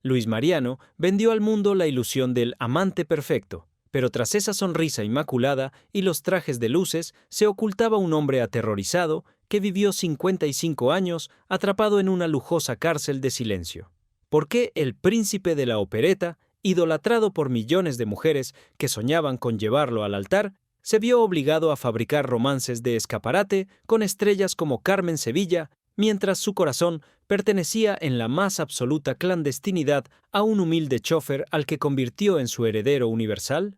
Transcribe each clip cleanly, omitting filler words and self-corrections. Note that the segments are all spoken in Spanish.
Luis Mariano vendió al mundo la ilusión del amante perfecto, pero tras esa sonrisa inmaculada y los trajes de luces se ocultaba un hombre aterrorizado que vivió 55 años atrapado en una lujosa cárcel de silencio. ¿Por qué el príncipe de la opereta, idolatrado por millones de mujeres que soñaban con llevarlo al altar, se vio obligado a fabricar romances de escaparate con estrellas como Carmen Sevilla, mientras su corazón pertenecía en la más absoluta clandestinidad a un humilde chofer al que convirtió en su heredero universal?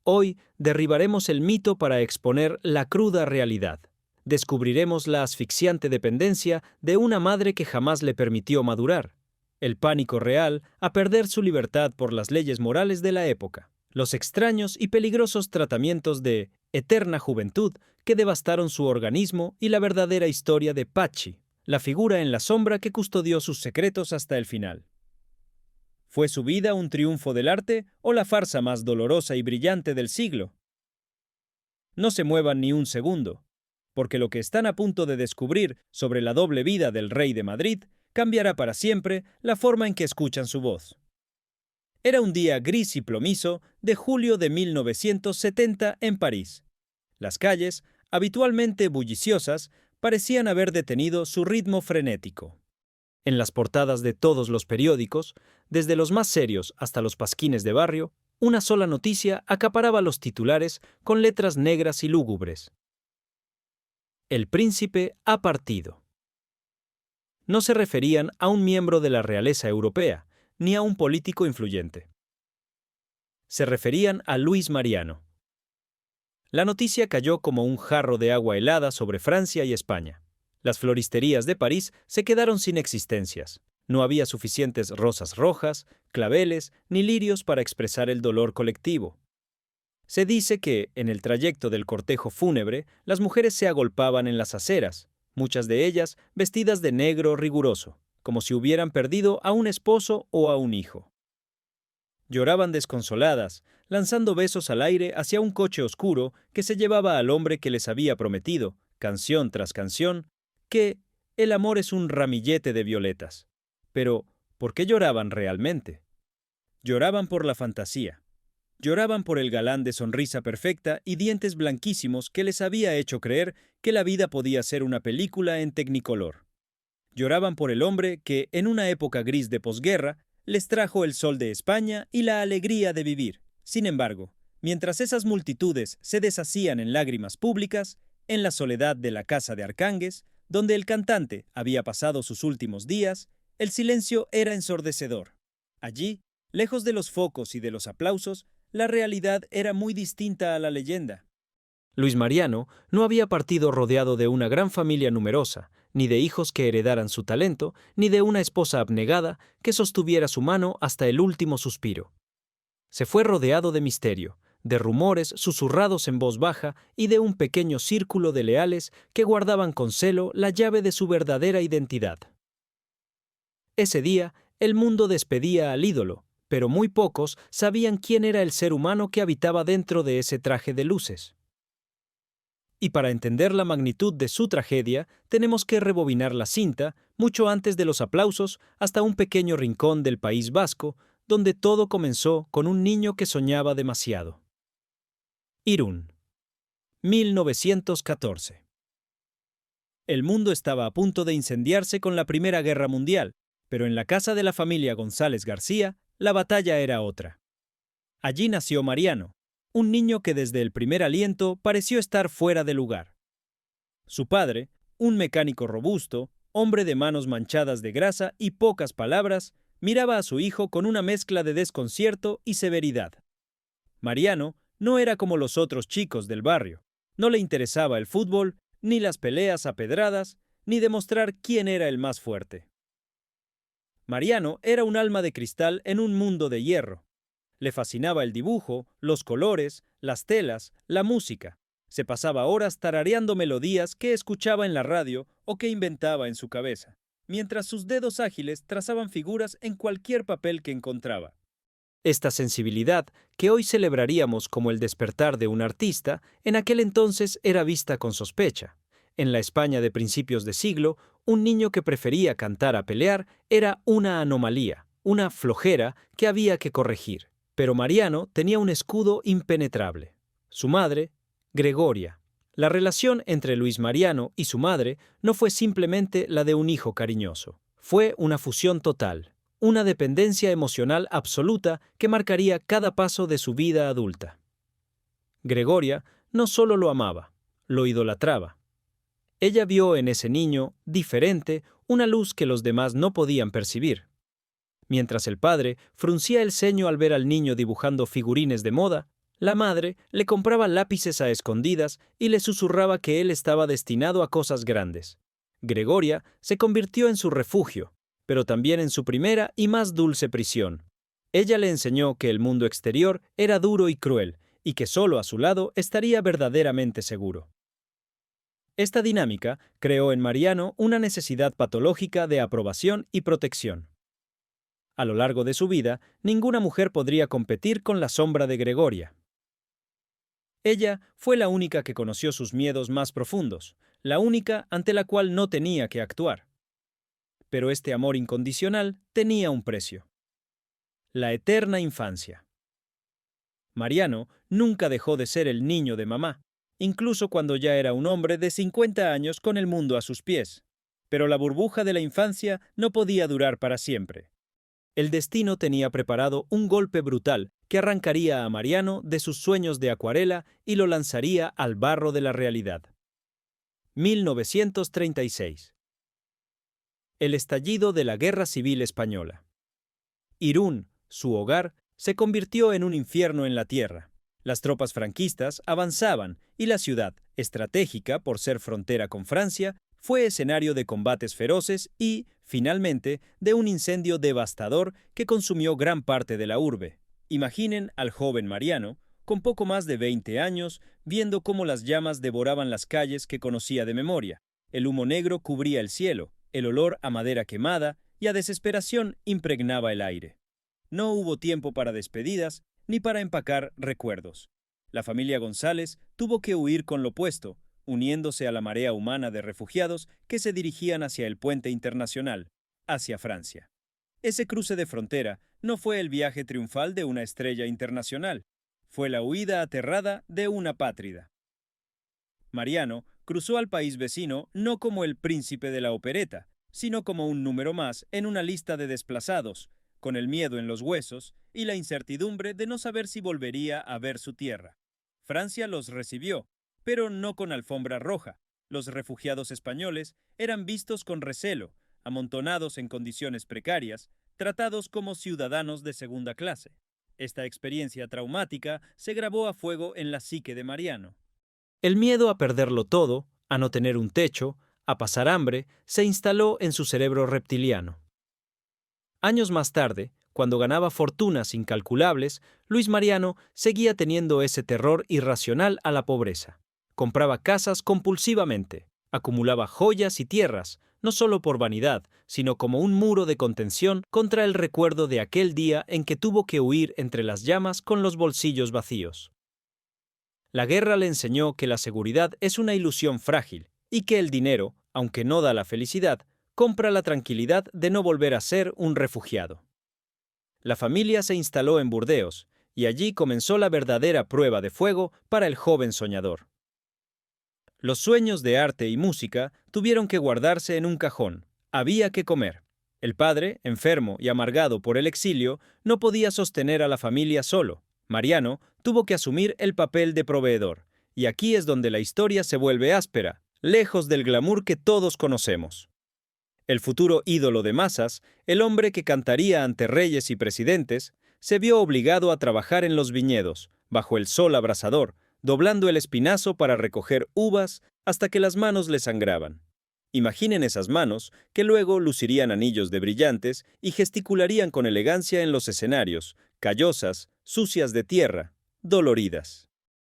Hoy derribaremos el mito para exponer la cruda realidad. Descubriremos la asfixiante dependencia de una madre que jamás le permitió madurar, el pánico real a perder su libertad por las leyes morales de la época, los extraños y peligrosos tratamientos de eterna juventud que devastaron su organismo y la verdadera historia de Pachi, la figura en la sombra que custodió sus secretos hasta el final. ¿Fue su vida un triunfo del arte o la farsa más dolorosa y brillante del siglo? No se muevan ni un segundo, porque lo que están a punto de descubrir sobre la doble vida del rey de Madrid cambiará para siempre la forma en que escuchan su voz. Era un día gris y plomizo de julio de 1970 en París. Las calles, habitualmente bulliciosas, parecían haber detenido su ritmo frenético. En las portadas de todos los periódicos, desde los más serios hasta los pasquines de barrio, una sola noticia acaparaba los titulares con letras negras y lúgubres. El príncipe ha partido. No se referían a un miembro de la realeza europea, ni a un político influyente. Se referían a Luis Mariano. La noticia cayó como un jarro de agua helada sobre Francia y España. Las floristerías de París se quedaron sin existencias. No había suficientes rosas rojas, claveles ni lirios para expresar el dolor colectivo. Se dice que, en el trayecto del cortejo fúnebre, las mujeres se agolpaban en las aceras, muchas de ellas vestidas de negro riguroso, como si hubieran perdido a un esposo o a un hijo. Lloraban desconsoladas, lanzando besos al aire hacia un coche oscuro que se llevaba al hombre que les había prometido, canción tras canción, que el amor es un ramillete de violetas. Pero, ¿por qué lloraban realmente? Lloraban por la fantasía. Lloraban por el galán de sonrisa perfecta y dientes blanquísimos que les había hecho creer que la vida podía ser una película en tecnicolor. Lloraban por el hombre que, en una época gris de posguerra, les trajo el sol de España y la alegría de vivir. Sin embargo, mientras esas multitudes se deshacían en lágrimas públicas, en la soledad de la casa de Arcánguez, donde el cantante había pasado sus últimos días, el silencio era ensordecedor. Allí, lejos de los focos y de los aplausos, la realidad era muy distinta a la leyenda. Luis Mariano no había partido rodeado de una gran familia numerosa, ni de hijos que heredaran su talento, ni de una esposa abnegada que sostuviera su mano hasta el último suspiro. Se fue rodeado de misterio, de rumores susurrados en voz baja y de un pequeño círculo de leales que guardaban con celo la llave de su verdadera identidad. Ese día, el mundo despedía al ídolo, pero muy pocos sabían quién era el ser humano que habitaba dentro de ese traje de luces. Y para entender la magnitud de su tragedia, tenemos que rebobinar la cinta, mucho antes de los aplausos, hasta un pequeño rincón del País Vasco, donde todo comenzó con un niño que soñaba demasiado. Irún, 1914. El mundo estaba a punto de incendiarse con la Primera Guerra Mundial, pero en la casa de la familia González García, la batalla era otra. Allí nació Mariano, un niño que desde el primer aliento pareció estar fuera de lugar. Su padre, un mecánico robusto, hombre de manos manchadas de grasa y pocas palabras, miraba a su hijo con una mezcla de desconcierto y severidad. Mariano no era como los otros chicos del barrio. No le interesaba el fútbol, ni las peleas a pedradas, ni demostrar quién era el más fuerte. Mariano era un alma de cristal en un mundo de hierro. Le fascinaba el dibujo, los colores, las telas, la música. Se pasaba horas tarareando melodías que escuchaba en la radio o que inventaba en su cabeza, mientras sus dedos ágiles trazaban figuras en cualquier papel que encontraba. Esta sensibilidad, que hoy celebraríamos como el despertar de un artista, en aquel entonces era vista con sospecha. En la España de principios de siglo, un niño que prefería cantar a pelear era una anomalía, una flojera que había que corregir. Pero Mariano tenía un escudo impenetrable. Su madre, Gregoria. La relación entre Luis Mariano y su madre no fue simplemente la de un hijo cariñoso. Fue una fusión total, una dependencia emocional absoluta que marcaría cada paso de su vida adulta. Gregoria no solo lo amaba, lo idolatraba. Ella vio en ese niño, diferente, una luz que los demás no podían percibir. Mientras el padre fruncía el ceño al ver al niño dibujando figurines de moda, la madre le compraba lápices a escondidas y le susurraba que él estaba destinado a cosas grandes. Gregoria se convirtió en su refugio, pero también en su primera y más dulce prisión. Ella le enseñó que el mundo exterior era duro y cruel, y que solo a su lado estaría verdaderamente seguro. Esta dinámica creó en Mariano una necesidad patológica de aprobación y protección. A lo largo de su vida, ninguna mujer podría competir con la sombra de Gregoria. Ella fue la única que conoció sus miedos más profundos, la única ante la cual no tenía que actuar. Pero este amor incondicional tenía un precio. La eterna infancia. Mariano nunca dejó de ser el niño de mamá, incluso cuando ya era un hombre de 50 años con el mundo a sus pies. Pero la burbuja de la infancia no podía durar para siempre. El destino tenía preparado un golpe brutal que arrancaría a Mariano de sus sueños de acuarela y lo lanzaría al barro de la realidad. 1936. El estallido de la Guerra Civil Española. Irún, su hogar, se convirtió en un infierno en la tierra. Las tropas franquistas avanzaban y la ciudad, estratégica por ser frontera con Francia, fue escenario de combates feroces y, finalmente, de un incendio devastador que consumió gran parte de la urbe. Imaginen al joven Mariano, con poco más de 20 años, viendo cómo las llamas devoraban las calles que conocía de memoria. El humo negro cubría el cielo, el olor a madera quemada y a desesperación impregnaba el aire. No hubo tiempo para despedidas ni para empacar recuerdos. La familia González tuvo que huir con lo puesto, uniéndose a la marea humana de refugiados que se dirigían hacia el puente internacional, hacia Francia. Ese cruce de frontera no fue el viaje triunfal de una estrella internacional, fue la huida aterrada de una apátrida. Mariano cruzó al país vecino no como el príncipe de la opereta, sino como un número más en una lista de desplazados, con el miedo en los huesos y la incertidumbre de no saber si volvería a ver su tierra. Francia los recibió, pero no con alfombra roja. Los refugiados españoles eran vistos con recelo, amontonados en condiciones precarias, tratados como ciudadanos de segunda clase. Esta experiencia traumática se grabó a fuego en la psique de Mariano. El miedo a perderlo todo, a no tener un techo, a pasar hambre, se instaló en su cerebro reptiliano. Años más tarde, cuando ganaba fortunas incalculables, Luis Mariano seguía teniendo ese terror irracional a la pobreza. Compraba casas compulsivamente, acumulaba joyas y tierras, no solo por vanidad, sino como un muro de contención contra el recuerdo de aquel día en que tuvo que huir entre las llamas con los bolsillos vacíos. La guerra le enseñó que la seguridad es una ilusión frágil y que el dinero, aunque no da la felicidad, compra la tranquilidad de no volver a ser un refugiado. La familia se instaló en Burdeos y allí comenzó la verdadera prueba de fuego para el joven soñador. Los sueños de arte y música tuvieron que guardarse en un cajón. Había que comer. El padre, enfermo y amargado por el exilio, no podía sostener a la familia solo. Mariano tuvo que asumir el papel de proveedor. Y aquí es donde la historia se vuelve áspera, lejos del glamour que todos conocemos. El futuro ídolo de masas, el hombre que cantaría ante reyes y presidentes, se vio obligado a trabajar en los viñedos, bajo el sol abrasador, doblando el espinazo para recoger uvas hasta que las manos le sangraban. Imaginen esas manos, que luego lucirían anillos de brillantes y gesticularían con elegancia en los escenarios, callosas, sucias de tierra, doloridas.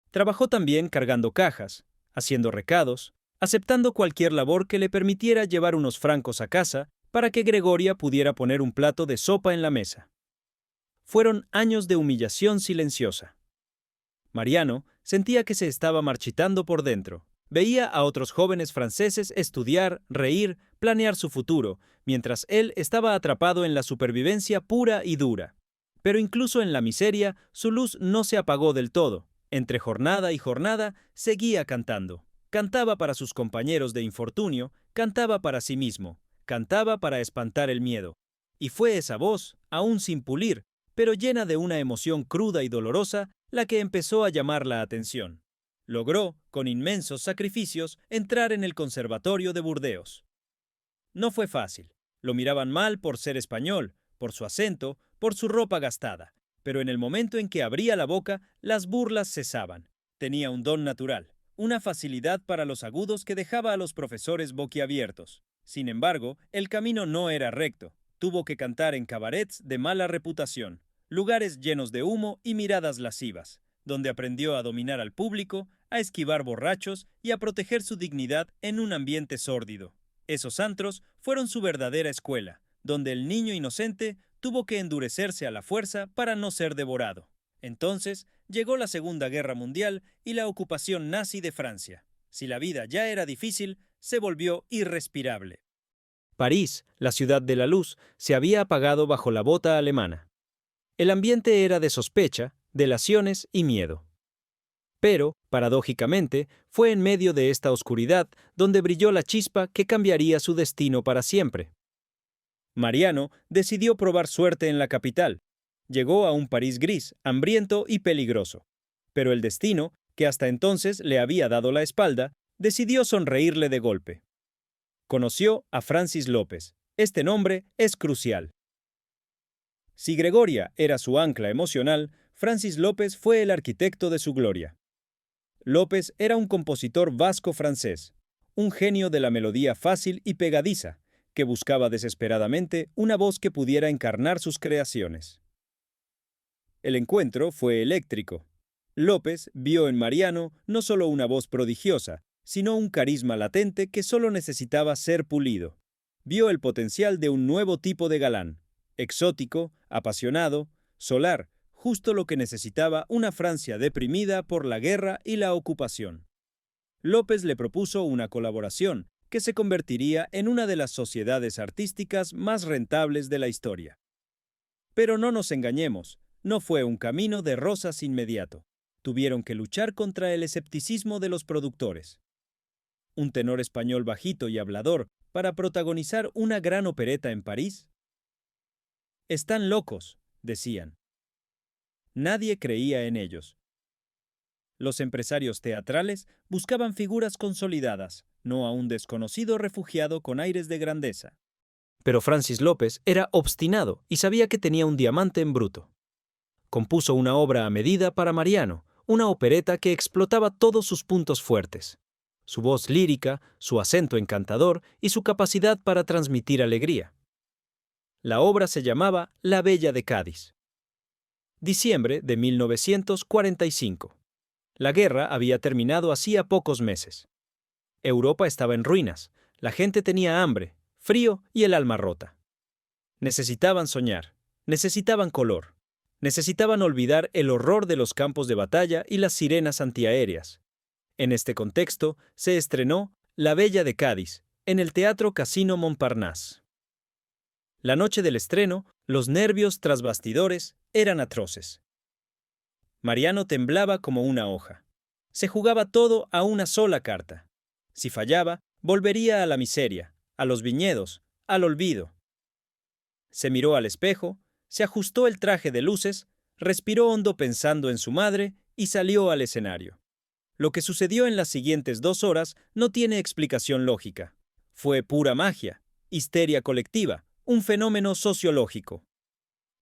Trabajó también cargando cajas, haciendo recados, aceptando cualquier labor que le permitiera llevar unos francos a casa para que Gregoria pudiera poner un plato de sopa en la mesa. Fueron años de humillación silenciosa. Mariano sentía que se estaba marchitando por dentro. Veía a otros jóvenes franceses estudiar, reír, planear su futuro, mientras él estaba atrapado en la supervivencia pura y dura. Pero incluso en la miseria, su luz no se apagó del todo. Entre jornada y jornada, seguía cantando. Cantaba para sus compañeros de infortunio, cantaba para sí mismo, cantaba para espantar el miedo. Y fue esa voz, aún sin pulir, pero llena de una emoción cruda y dolorosa, la que empezó a llamar la atención. Logró, con inmensos sacrificios, entrar en el Conservatorio de Burdeos. No fue fácil. Lo miraban mal por ser español, por su acento, por su ropa gastada. Pero en el momento en que abría la boca, las burlas cesaban. Tenía un don natural, una facilidad para los agudos que dejaba a los profesores boquiabiertos. Sin embargo, el camino no era recto. Tuvo que cantar en cabarets de mala reputación, lugares llenos de humo y miradas lascivas, donde aprendió a dominar al público, a esquivar borrachos y a proteger su dignidad en un ambiente sórdido. Esos antros fueron su verdadera escuela, donde el niño inocente tuvo que endurecerse a la fuerza para no ser devorado. Entonces llegó la Segunda Guerra Mundial y la ocupación nazi de Francia. Si la vida ya era difícil, se volvió irrespirable. París, la ciudad de la luz, se había apagado bajo la bota alemana. El ambiente era de sospecha, delaciones y miedo. Pero, paradójicamente, fue en medio de esta oscuridad donde brilló la chispa que cambiaría su destino para siempre. Mariano decidió probar suerte en la capital. Llegó a un París gris, hambriento y peligroso. Pero el destino, que hasta entonces le había dado la espalda, decidió sonreírle de golpe. Conoció a Francis López. Este nombre es crucial. Si Gregoria era su ancla emocional, Francis López fue el arquitecto de su gloria. López era un compositor vasco-francés, un genio de la melodía fácil y pegadiza, que buscaba desesperadamente una voz que pudiera encarnar sus creaciones. El encuentro fue eléctrico. López vio en Mariano no solo una voz prodigiosa, sino un carisma latente que solo necesitaba ser pulido. Vio el potencial de un nuevo tipo de galán, exótico, apasionado, solar, justo lo que necesitaba una Francia deprimida por la guerra y la ocupación. López le propuso una colaboración que se convertiría en una de las sociedades artísticas más rentables de la historia. Pero no nos engañemos, no fue un camino de rosas inmediato. Tuvieron que luchar contra el escepticismo de los productores. ¿Un tenor español bajito y hablador para protagonizar una gran opereta en París? Están locos, decían. Nadie creía en ellos. Los empresarios teatrales buscaban figuras consolidadas, no a un desconocido refugiado con aires de grandeza. Pero Francis López era obstinado y sabía que tenía un diamante en bruto. Compuso una obra a medida para Mariano, una opereta que explotaba todos sus puntos fuertes. Su voz lírica, su acento encantador y su capacidad para transmitir alegría. La obra se llamaba La Bella de Cádiz. Diciembre de 1945. La guerra había terminado hacía pocos meses. Europa estaba en ruinas, la gente tenía hambre, frío y el alma rota. Necesitaban soñar, necesitaban color, necesitaban olvidar el horror de los campos de batalla y las sirenas antiaéreas. En este contexto se estrenó La Bella de Cádiz, en el Teatro Casino Montparnasse. La noche del estreno, los nervios tras bastidores eran atroces. Mariano temblaba como una hoja. Se jugaba todo a una sola carta. Si fallaba, volvería a la miseria, a los viñedos, al olvido. Se miró al espejo, se ajustó el traje de luces, respiró hondo pensando en su madre y salió al escenario. Lo que sucedió en las siguientes 2 horas no tiene explicación lógica. Fue pura magia, histeria colectiva, un fenómeno sociológico.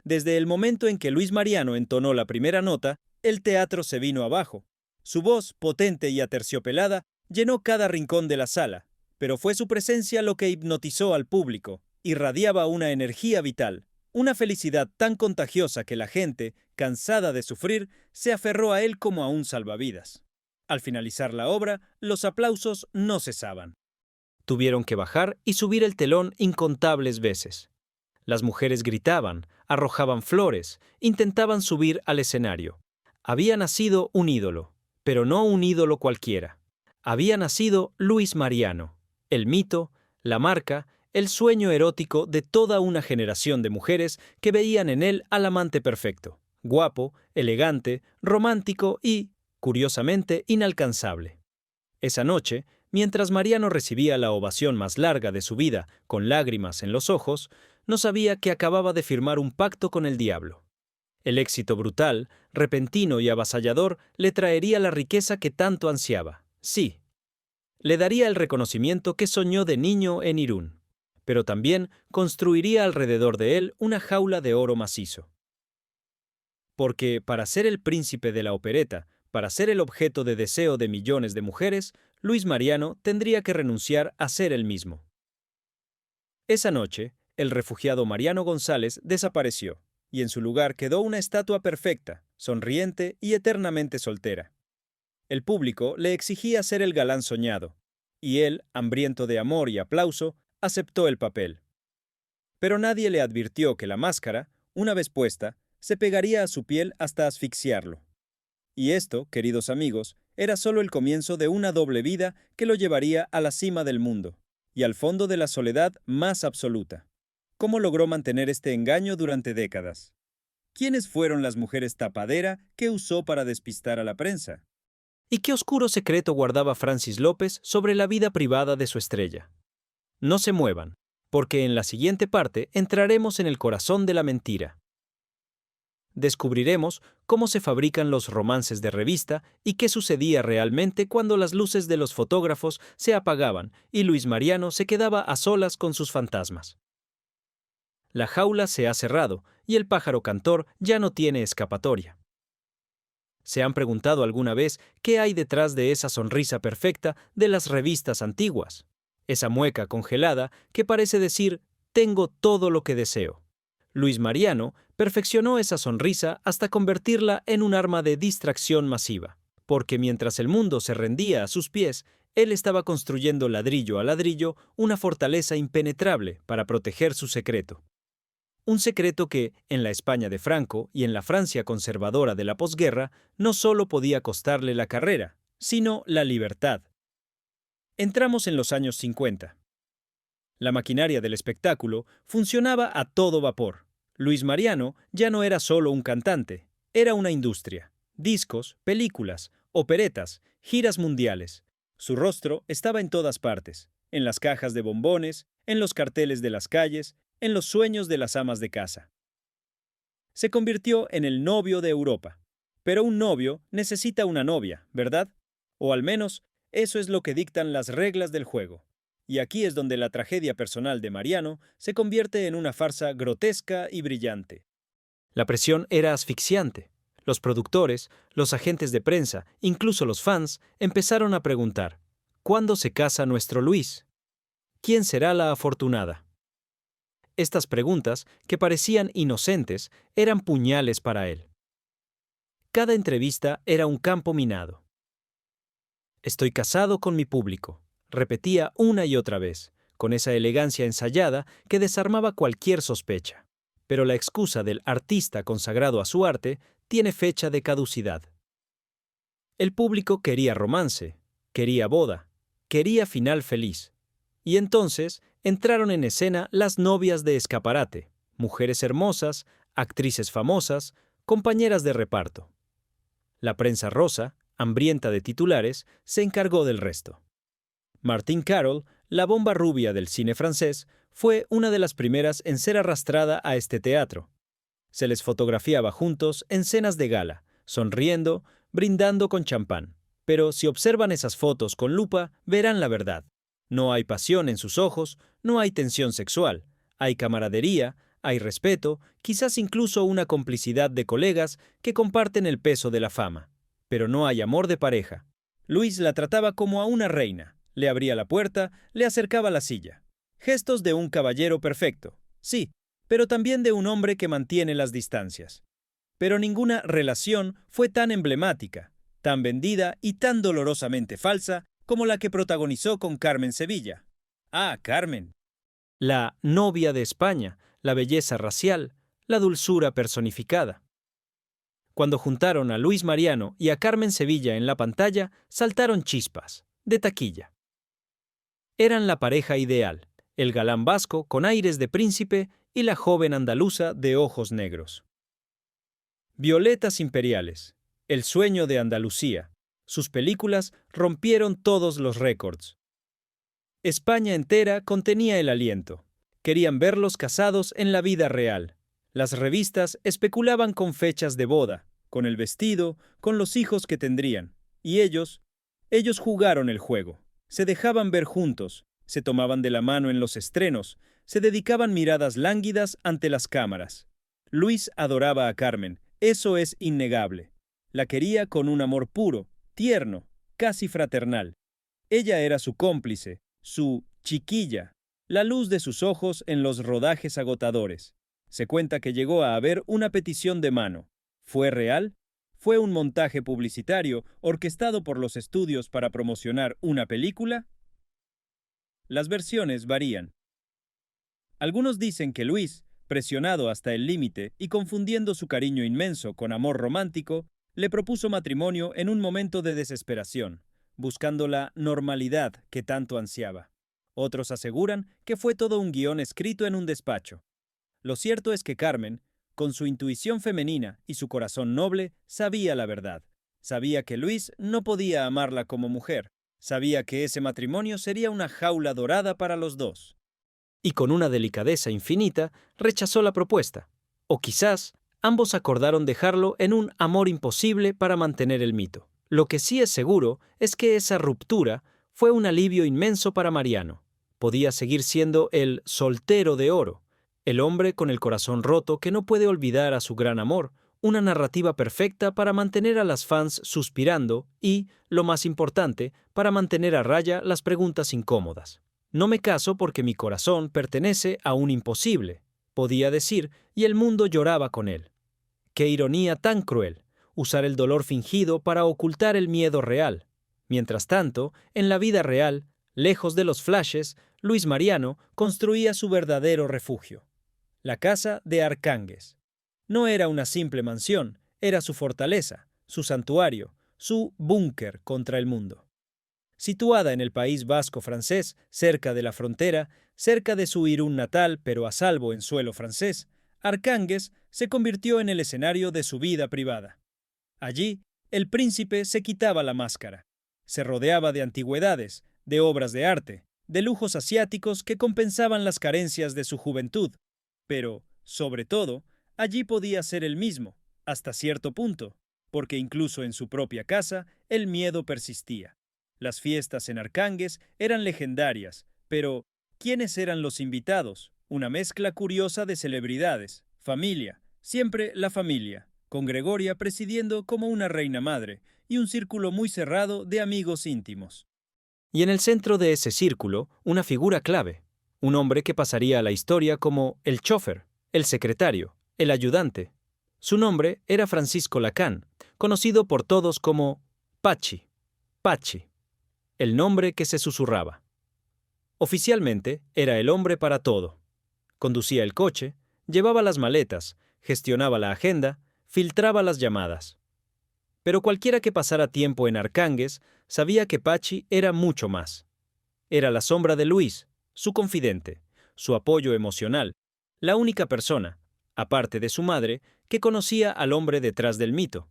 Desde el momento en que Luis Mariano entonó la primera nota, el teatro se vino abajo. Su voz, potente y aterciopelada, llenó cada rincón de la sala, pero fue su presencia lo que hipnotizó al público. Irradiaba una energía vital, una felicidad tan contagiosa que la gente, cansada de sufrir, se aferró a él como a un salvavidas. Al finalizar la obra, los aplausos no cesaban. Tuvieron que bajar y subir el telón incontables veces. Las mujeres gritaban, arrojaban flores, intentaban subir al escenario. Había nacido un ídolo, pero no un ídolo cualquiera. Había nacido Luis Mariano, el mito, la marca, el sueño erótico de toda una generación de mujeres que veían en él al amante perfecto, guapo, elegante, romántico y, curiosamente, inalcanzable. Esa noche, mientras Mariano recibía la ovación más larga de su vida con lágrimas en los ojos, no sabía que acababa de firmar un pacto con el diablo. El éxito brutal, repentino y avasallador le traería la riqueza que tanto ansiaba. Sí, le daría el reconocimiento que soñó de niño en Irún, pero también construiría alrededor de él una jaula de oro macizo. Porque para ser el príncipe de la opereta, para ser el objeto de deseo de millones de mujeres, Luis Mariano tendría que renunciar a ser él mismo. Esa noche, el refugiado Mariano González desapareció, y en su lugar quedó una estatua perfecta, sonriente y eternamente soltera. El público le exigía ser el galán soñado, y él, hambriento de amor y aplauso, aceptó el papel. Pero nadie le advirtió que la máscara, una vez puesta, se pegaría a su piel hasta asfixiarlo. Y esto, queridos amigos, era solo el comienzo de una doble vida que lo llevaría a la cima del mundo, y al fondo de la soledad más absoluta. ¿Cómo logró mantener este engaño durante décadas? ¿Quiénes fueron las mujeres tapadera que usó para despistar a la prensa? ¿Y qué oscuro secreto guardaba Francis López sobre la vida privada de su estrella? No se muevan, porque en la siguiente parte entraremos en el corazón de la mentira. Descubriremos cómo se fabrican los romances de revista y qué sucedía realmente cuando las luces de los fotógrafos se apagaban y Luis Mariano se quedaba a solas con sus fantasmas. La jaula se ha cerrado y el pájaro cantor ya no tiene escapatoria. ¿Se han preguntado alguna vez qué hay detrás de esa sonrisa perfecta de las revistas antiguas? Esa mueca congelada que parece decir, tengo todo lo que deseo. Luis Mariano perfeccionó esa sonrisa hasta convertirla en un arma de distracción masiva, porque mientras el mundo se rendía a sus pies, él estaba construyendo ladrillo a ladrillo una fortaleza impenetrable para proteger su secreto. Un secreto que, en la España de Franco y en la Francia conservadora de la posguerra, no solo podía costarle la carrera, sino la libertad. Entramos en los años 50. La maquinaria del espectáculo funcionaba a todo vapor. Luis Mariano ya no era solo un cantante, era una industria. Discos, películas, operetas, giras mundiales. Su rostro estaba en todas partes, en las cajas de bombones, en los carteles de las calles, en los sueños de las amas de casa. Se convirtió en el novio de Europa. Pero un novio necesita una novia, ¿verdad? O al menos, eso es lo que dictan las reglas del juego. Y aquí es donde la tragedia personal de Mariano se convierte en una farsa grotesca y brillante. La presión era asfixiante. Los productores, los agentes de prensa, incluso los fans, empezaron a preguntar, ¿cuándo se casa nuestro Luis? ¿Quién será la afortunada? Estas preguntas, que parecían inocentes, eran puñales para él. Cada entrevista era un campo minado. Estoy casado con mi público, repetía una y otra vez, con esa elegancia ensayada que desarmaba cualquier sospecha. Pero la excusa del artista consagrado a su arte tiene fecha de caducidad. El público quería romance, quería boda, quería final feliz. Y entonces entraron en escena las novias de escaparate, mujeres hermosas, actrices famosas, compañeras de reparto. La prensa rosa, hambrienta de titulares, se encargó del resto. Martine Carol, la bomba rubia del cine francés, fue una de las primeras en ser arrastrada a este teatro. Se les fotografiaba juntos en cenas de gala, sonriendo, brindando con champán. Pero si observan esas fotos con lupa, verán la verdad. No hay pasión en sus ojos, no hay tensión sexual, hay camaradería, hay respeto, quizás incluso una complicidad de colegas que comparten el peso de la fama. Pero no hay amor de pareja. Luis la trataba como a una reina, le abría la puerta, le acercaba la silla. Gestos de un caballero perfecto, sí, pero también de un hombre que mantiene las distancias. Pero ninguna relación fue tan emblemática, tan vendida y tan dolorosamente falsa como la que protagonizó con Carmen Sevilla. Ah, Carmen. La novia de España, la belleza racial, la dulzura personificada. Cuando juntaron a Luis Mariano y a Carmen Sevilla en la pantalla, saltaron chispas. de taquilla. Eran la pareja ideal, el galán vasco con aires de príncipe y la joven andaluza de ojos negros. Violetas imperiales, el sueño de Andalucía. Sus películas rompieron todos los récords. España entera contenía el aliento. Querían verlos casados en la vida real. Las revistas especulaban con fechas de boda, con el vestido, con los hijos que tendrían. Y ellos jugaron el juego. Se dejaban ver juntos, se tomaban de la mano en los estrenos, se dedicaban miradas lánguidas ante las cámaras. Luis adoraba a Carmen, eso es innegable. La quería con un amor puro, tierno, casi fraternal. Ella era su cómplice, su chiquilla, la luz de sus ojos en los rodajes agotadores. Se cuenta que llegó a haber una petición de mano. ¿Fue real? ¿Fue un montaje publicitario orquestado por los estudios para promocionar una película? Las versiones varían. Algunos dicen que Luis, presionado hasta el límite y confundiendo su cariño inmenso con amor romántico, le propuso matrimonio en un momento de desesperación, buscando la normalidad que tanto ansiaba. Otros aseguran que fue todo un guión escrito en un despacho. Lo cierto es que Carmen, con su intuición femenina y su corazón noble, sabía la verdad. Sabía que Luis no podía amarla como mujer. Sabía que ese matrimonio sería una jaula dorada para los dos. Y con una delicadeza infinita, rechazó la propuesta. O quizás, ambos acordaron dejarlo en un amor imposible para mantener el mito. Lo que sí es seguro es que esa ruptura fue un alivio inmenso para Mariano. Podía seguir siendo el soltero de oro, el hombre con el corazón roto que no puede olvidar a su gran amor, una narrativa perfecta para mantener a las fans suspirando y, lo más importante, para mantener a raya las preguntas incómodas. No me caso porque mi corazón pertenece a un imposible, podía decir, y el mundo lloraba con él. ¡Qué ironía tan cruel! Usar el dolor fingido para ocultar el miedo real. Mientras tanto, en la vida real, lejos de los flashes, Luis Mariano construía su verdadero refugio. La casa de Arcánguez. No era una simple mansión, era su fortaleza, su santuario, su búnker contra el mundo. Situada en el País Vasco francés, cerca de la frontera, cerca de su Irún natal, pero a salvo en suelo francés, Arcánguez se convirtió en el escenario de su vida privada. Allí, el príncipe se quitaba la máscara. Se rodeaba de antigüedades, de obras de arte, de lujos asiáticos que compensaban las carencias de su juventud. Pero, sobre todo, allí podía ser el mismo, hasta cierto punto, porque incluso en su propia casa el miedo persistía. Las fiestas en Arcánguez eran legendarias, pero ¿quiénes eran los invitados? Una mezcla curiosa de celebridades, familia, siempre la familia, con Gregoria presidiendo como una reina madre, y un círculo muy cerrado de amigos íntimos. Y en el centro de ese círculo, una figura clave, un hombre que pasaría a la historia como el chófer, el secretario, el ayudante. Su nombre era Francisco Lacán, conocido por todos como Pachi, Pachi, el nombre que se susurraba. Oficialmente, era el hombre para todo. Conducía el coche, llevaba las maletas, gestionaba la agenda, filtraba las llamadas. Pero cualquiera que pasara tiempo en Arcánguez sabía que Pachi era mucho más. Era la sombra de Luis, su confidente, su apoyo emocional, la única persona, aparte de su madre, que conocía al hombre detrás del mito.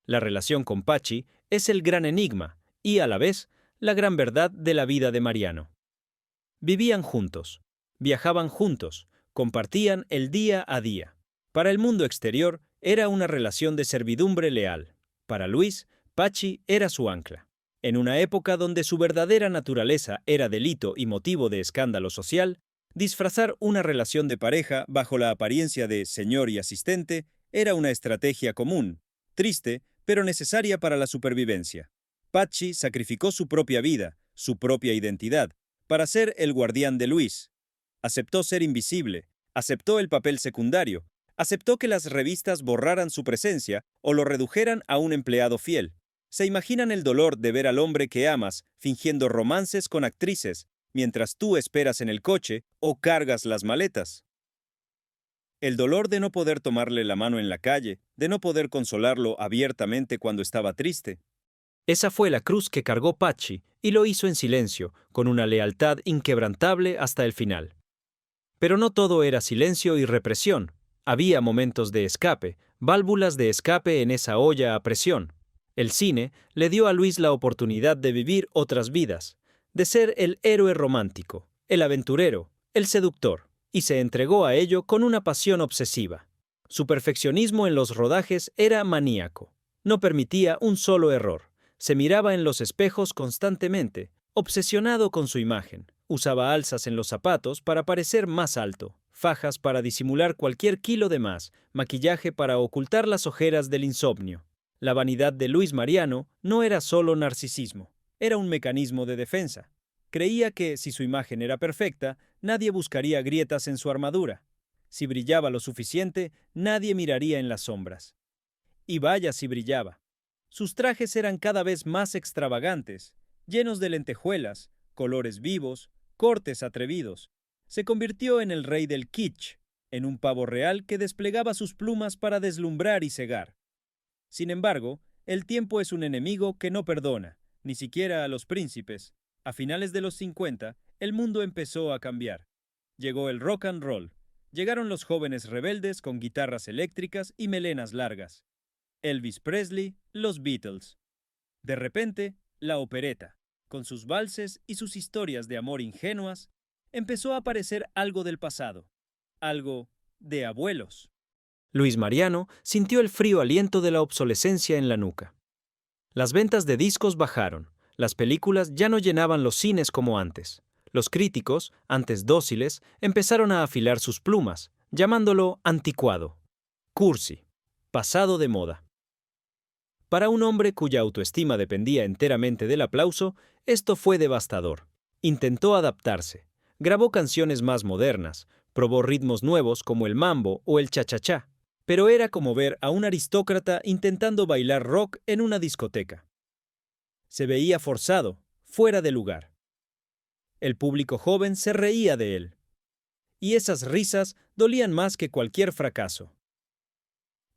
La relación con Pachi es el gran enigma y, a la vez, la gran verdad de la vida de Mariano. Vivían juntos, viajaban juntos, compartían el día a día. Para el mundo exterior era una relación de servidumbre leal. Para Luis, Pachi era su ancla. En una época donde su verdadera naturaleza era delito y motivo de escándalo social, disfrazar una relación de pareja bajo la apariencia de señor y asistente era una estrategia común, triste, pero necesaria para la supervivencia. Pachi sacrificó su propia vida, su propia identidad, para ser el guardián de Luis. Aceptó ser invisible, aceptó el papel secundario, aceptó que las revistas borraran su presencia o lo redujeran a un empleado fiel. ¿Se imaginan el dolor de ver al hombre que amas fingiendo romances con actrices mientras tú esperas en el coche o cargas las maletas? El dolor de no poder tomarle la mano en la calle, de no poder consolarlo abiertamente cuando estaba triste. Esa fue la cruz que cargó Pachi, y lo hizo en silencio, con una lealtad inquebrantable hasta el final. Pero no todo era silencio y represión. Había momentos de escape, válvulas de escape en esa olla a presión. El cine le dio a Luis la oportunidad de vivir otras vidas, de ser el héroe romántico, el aventurero, el seductor, y se entregó a ello con una pasión obsesiva. Su perfeccionismo en los rodajes era maníaco. No permitía un solo error. Se miraba en los espejos constantemente, obsesionado con su imagen. Usaba alzas en los zapatos para parecer más alto, fajas para disimular cualquier kilo de más, maquillaje para ocultar las ojeras del insomnio. La vanidad de Luis Mariano no era solo narcisismo, era un mecanismo de defensa. Creía que, si su imagen era perfecta, nadie buscaría grietas en su armadura. Si brillaba lo suficiente, nadie miraría en las sombras. Y vaya si brillaba. Sus trajes eran cada vez más extravagantes, llenos de lentejuelas, colores vivos, cortes atrevidos. Se convirtió en el rey del kitsch, en un pavo real que desplegaba sus plumas para deslumbrar y cegar. Sin embargo, el tiempo es un enemigo que no perdona, ni siquiera a los príncipes. A finales de los 50, el mundo empezó a cambiar. Llegó el rock and roll. Llegaron los jóvenes rebeldes con guitarras eléctricas y melenas largas. Elvis Presley, los Beatles. De repente, la opereta, con sus valses y sus historias de amor ingenuas, empezó a parecer algo del pasado, algo de abuelos. Luis Mariano sintió el frío aliento de la obsolescencia en la nuca. Las ventas de discos bajaron, las películas ya no llenaban los cines como antes. Los críticos, antes dóciles, empezaron a afilar sus plumas, llamándolo anticuado, cursi, pasado de moda. Para un hombre cuya autoestima dependía enteramente del aplauso, esto fue devastador. Intentó adaptarse, grabó canciones más modernas, probó ritmos nuevos como el mambo o el cha-cha-cha, pero era como ver a un aristócrata intentando bailar rock en una discoteca. Se veía forzado, fuera de lugar. El público joven se reía de él. Y esas risas dolían más que cualquier fracaso.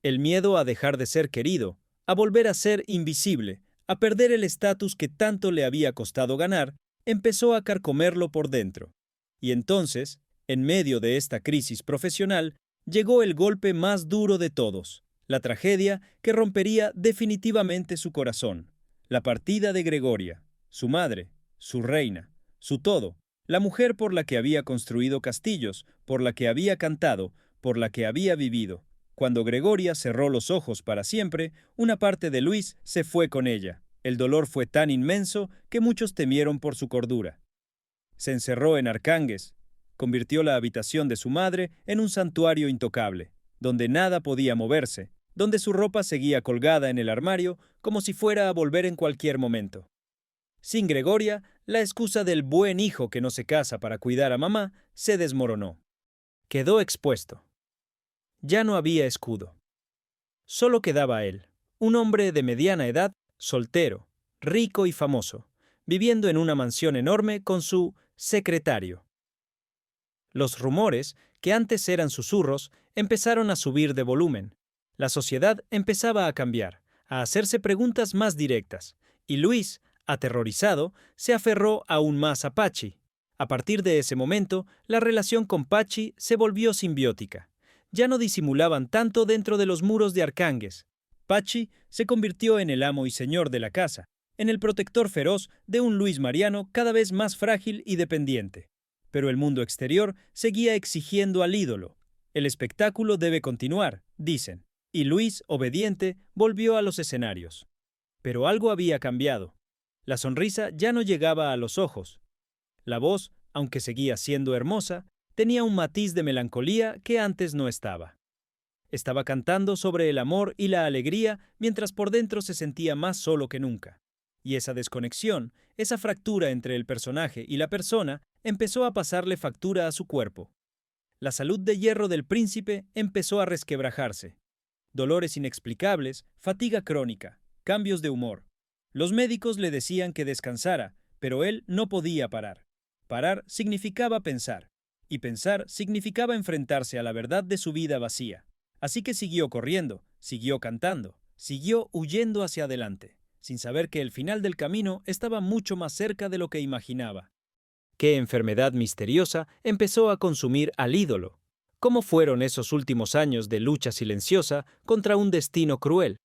El miedo a dejar de ser querido, a volver a ser invisible, a perder el estatus que tanto le había costado ganar, empezó a carcomerlo por dentro. Y entonces, en medio de esta crisis profesional, llegó el golpe más duro de todos, la tragedia que rompería definitivamente su corazón, la partida de Gregoria, su madre, su reina, su todo, la mujer por la que había construido castillos, por la que había cantado, por la que había vivido. Cuando Gregoria cerró los ojos para siempre, una parte de Luis se fue con ella. El dolor fue tan inmenso que muchos temieron por su cordura. Se encerró en Arcánguez, convirtió la habitación de su madre en un santuario intocable, donde nada podía moverse, donde su ropa seguía colgada en el armario como si fuera a volver en cualquier momento. Sin Gregoria, la excusa del buen hijo que no se casa para cuidar a mamá se desmoronó. Quedó expuesto. Ya no había escudo. Solo quedaba él, un hombre de mediana edad, soltero, rico y famoso, viviendo en una mansión enorme con su secretario. Los rumores, que antes eran susurros, empezaron a subir de volumen. La sociedad empezaba a cambiar, a hacerse preguntas más directas, y Luis, aterrorizado, se aferró aún más a Pachi. A partir de ese momento, la relación con Pachi se volvió simbiótica. Ya no disimulaban tanto dentro de los muros de Arcánguez. Pachi se convirtió en el amo y señor de la casa, en el protector feroz de un Luis Mariano cada vez más frágil y dependiente. Pero el mundo exterior seguía exigiendo al ídolo. El espectáculo debe continuar, dicen, y Luis, obediente, volvió a los escenarios. Pero algo había cambiado. La sonrisa ya no llegaba a los ojos. La voz, aunque seguía siendo hermosa, tenía un matiz de melancolía que antes no estaba. Estaba cantando sobre el amor y la alegría mientras por dentro se sentía más solo que nunca. Y esa desconexión, esa fractura entre el personaje y la persona, empezó a pasarle factura a su cuerpo. La salud de hierro del príncipe empezó a resquebrajarse. Dolores inexplicables, fatiga crónica, cambios de humor. Los médicos le decían que descansara, pero él no podía parar. Parar significaba pensar. Y pensar significaba enfrentarse a la verdad de su vida vacía. Así que siguió corriendo, siguió cantando, siguió huyendo hacia adelante. sin saber que el final del camino estaba mucho más cerca de lo que imaginaba. ¿Qué enfermedad misteriosa empezó a consumir al ídolo? ¿Cómo fueron esos últimos años de lucha silenciosa contra un destino cruel?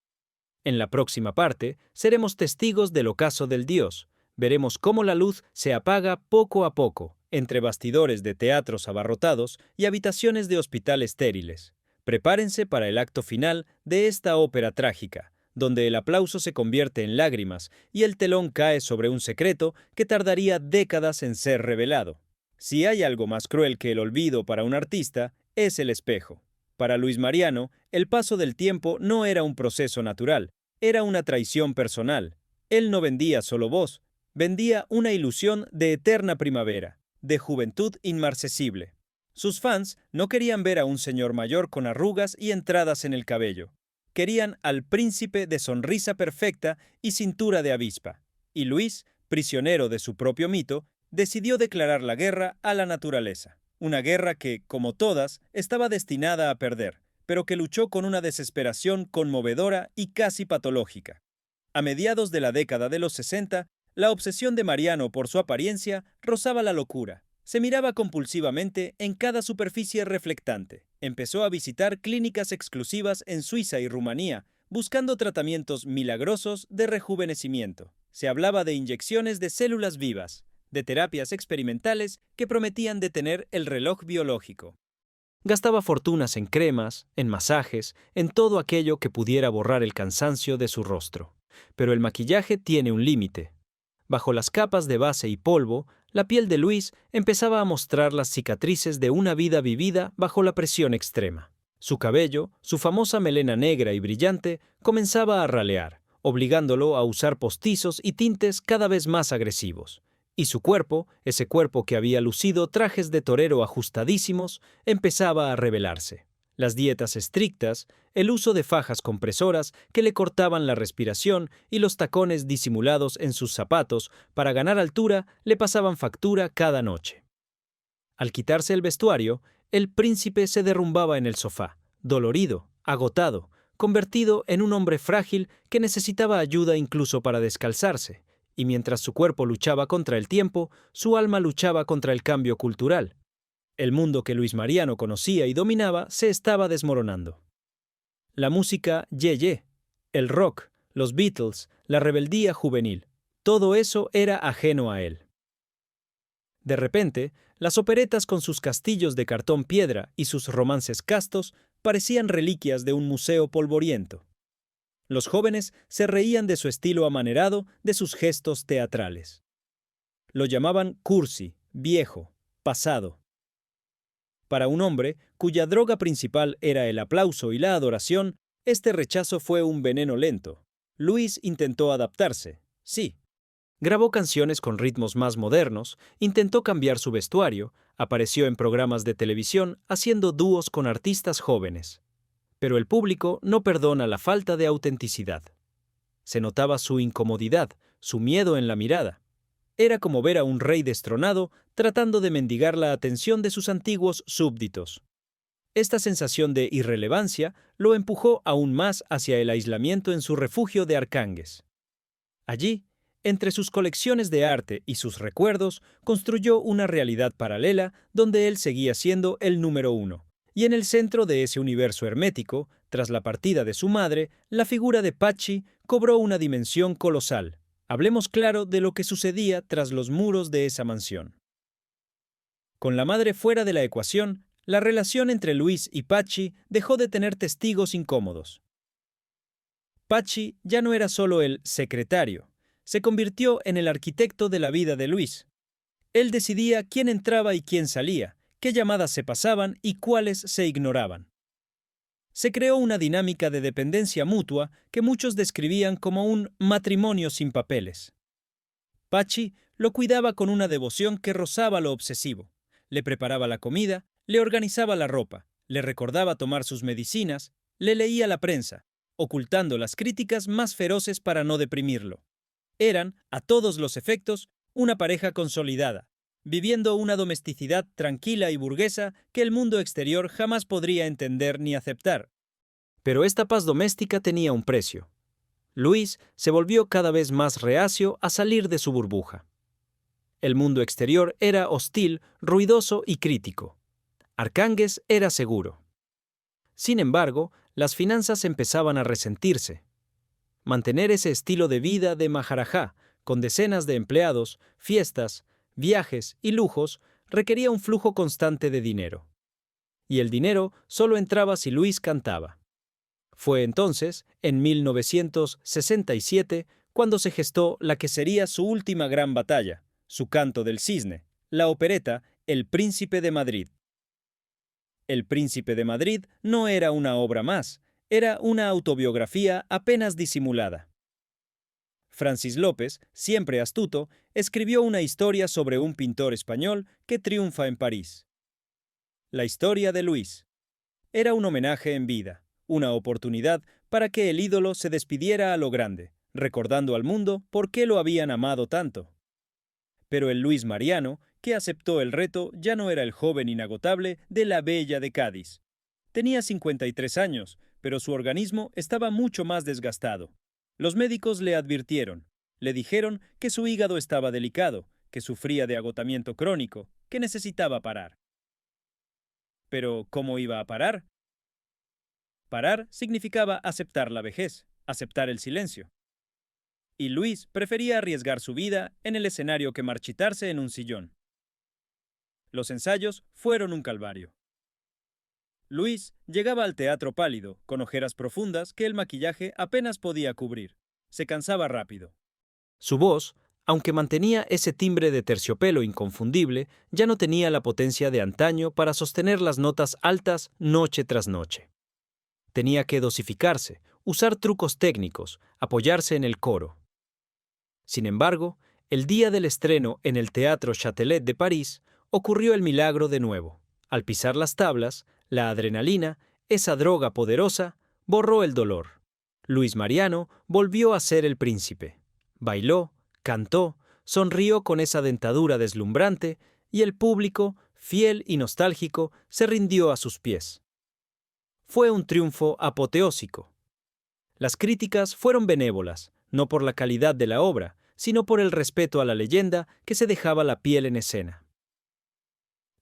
En la próxima parte, seremos testigos del ocaso del dios. Veremos cómo la luz se apaga poco a poco, entre bastidores de teatros abarrotados y habitaciones de hospital estériles. Prepárense para el acto final de esta ópera trágica, donde el aplauso se convierte en lágrimas y el telón cae sobre un secreto que tardaría décadas en ser revelado. Si hay algo más cruel que el olvido para un artista, es el espejo. Para Luis Mariano, el paso del tiempo no era un proceso natural, era una traición personal. Él no vendía solo voz, vendía una ilusión de eterna primavera, de juventud inmarcesible. Sus fans no querían ver a un señor mayor con arrugas y entradas en el cabello. Querían al príncipe de sonrisa perfecta y cintura de avispa. Y Luis, prisionero de su propio mito, decidió declarar la guerra a la naturaleza. Una guerra que, como todas, estaba destinada a perder, pero que luchó con una desesperación conmovedora y casi patológica. A mediados de la década de los 60, la obsesión de Mariano por su apariencia rozaba la locura. Se miraba compulsivamente en cada superficie reflectante. Empezó a visitar clínicas exclusivas en Suiza y Rumanía, buscando tratamientos milagrosos de rejuvenecimiento. Se hablaba de inyecciones de células vivas, de terapias experimentales que prometían detener el reloj biológico. Gastaba fortunas en cremas, en masajes, en todo aquello que pudiera borrar el cansancio de su rostro. Pero el maquillaje tiene un límite. Bajo las capas de base y polvo, la piel de Luis empezaba a mostrar las cicatrices de una vida vivida bajo la presión extrema. Su cabello, su famosa melena negra y brillante, comenzaba a ralear, obligándolo a usar postizos y tintes cada vez más agresivos. Y su cuerpo, ese cuerpo que había lucido trajes de torero ajustadísimos, empezaba a revelarse. Las dietas estrictas, el uso de fajas compresoras que le cortaban la respiración y los tacones disimulados en sus zapatos para ganar altura le pasaban factura cada noche. Al quitarse el vestuario, el príncipe se derrumbaba en el sofá, dolorido, agotado, convertido en un hombre frágil que necesitaba ayuda incluso para descalzarse, y mientras su cuerpo luchaba contra el tiempo, su alma luchaba contra el cambio cultural. El mundo que Luis Mariano conocía y dominaba se estaba desmoronando. La música yeye, el rock, los Beatles, la rebeldía juvenil, todo eso era ajeno a él. De repente, las operetas con sus castillos de cartón piedra y sus romances castos parecían reliquias de un museo polvoriento. Los jóvenes se reían de su estilo amanerado, de sus gestos teatrales. Lo llamaban cursi, viejo, pasado. Para un hombre cuya droga principal era el aplauso y la adoración, este rechazo fue un veneno lento. Luis intentó adaptarse, sí. Grabó canciones con ritmos más modernos, intentó cambiar su vestuario, apareció en programas de televisión haciendo dúos con artistas jóvenes. Pero el público no perdona la falta de autenticidad. Se notaba su incomodidad, su miedo en la mirada. Era como ver a un rey destronado tratando de mendigar la atención de sus antiguos súbditos. Esta sensación de irrelevancia lo empujó aún más hacia el aislamiento en su refugio de Arcánguez. Allí, entre sus colecciones de arte y sus recuerdos, construyó una realidad paralela donde él seguía siendo el número uno. Y en el centro de ese universo hermético, tras la partida de su madre, la figura de Pachi cobró una dimensión colosal. Hablemos claro de lo que sucedía tras los muros de esa mansión. Con la madre fuera de la ecuación, la relación entre Luis y Pachi dejó de tener testigos incómodos. Pachi ya no era solo el secretario, se convirtió en el arquitecto de la vida de Luis. Él decidía quién entraba y quién salía, qué llamadas se pasaban y cuáles se ignoraban. Se creó una dinámica de dependencia mutua que muchos describían como un matrimonio sin papeles. Pachi lo cuidaba con una devoción que rozaba lo obsesivo. Le preparaba la comida, le organizaba la ropa, le recordaba tomar sus medicinas, le leía la prensa, ocultando las críticas más feroces para no deprimirlo. Eran, a todos los efectos, una pareja consolidada, viviendo una domesticidad tranquila y burguesa que el mundo exterior jamás podría entender ni aceptar. Pero esta paz doméstica tenía un precio. Luis se volvió cada vez más reacio a salir de su burbuja. El mundo exterior era hostil, ruidoso y crítico. Arcánguez era seguro. Sin embargo, las finanzas empezaban a resentirse. Mantener ese estilo de vida de Maharajá, con decenas de empleados, fiestas, viajes y lujos, requería un flujo constante de dinero. Y el dinero solo entraba si Luis cantaba. Fue entonces, en 1967, cuando se gestó la que sería su última gran batalla, su Canto del Cisne, la opereta El Príncipe de Madrid. El Príncipe de Madrid no era una obra más, era una autobiografía apenas disimulada. Francis López, siempre astuto, escribió una historia sobre un pintor español que triunfa en París. La historia de Luis. Era un homenaje en vida, una oportunidad para que el ídolo se despidiera a lo grande, recordando al mundo por qué lo habían amado tanto. Pero el Luis Mariano, que aceptó el reto, ya no era el joven inagotable de la Bella de Cádiz. Tenía 53 años, pero su organismo estaba mucho más desgastado. Los médicos le advirtieron, le dijeron que su hígado estaba delicado, que sufría de agotamiento crónico, que necesitaba parar. Pero, ¿cómo iba a parar? Parar significaba aceptar la vejez, aceptar el silencio. Y Luis prefería arriesgar su vida en el escenario que marchitarse en un sillón. Los ensayos fueron un calvario. Luis llegaba al teatro pálido, con ojeras profundas que el maquillaje apenas podía cubrir. Se cansaba rápido. Su voz, aunque mantenía ese timbre de terciopelo inconfundible, ya no tenía la potencia de antaño para sostener las notas altas noche tras noche. Tenía que dosificarse, usar trucos técnicos, apoyarse en el coro. Sin embargo, el día del estreno en el Teatro Châtelet de París, ocurrió el milagro de nuevo. Al pisar las tablas, la adrenalina, esa droga poderosa, borró el dolor. Luis Mariano volvió a ser el príncipe. Bailó, cantó, sonrió con esa dentadura deslumbrante y el público, fiel y nostálgico, se rindió a sus pies. Fue un triunfo apoteósico. Las críticas fueron benévolas, no por la calidad de la obra, sino por el respeto a la leyenda que se dejaba la piel en escena.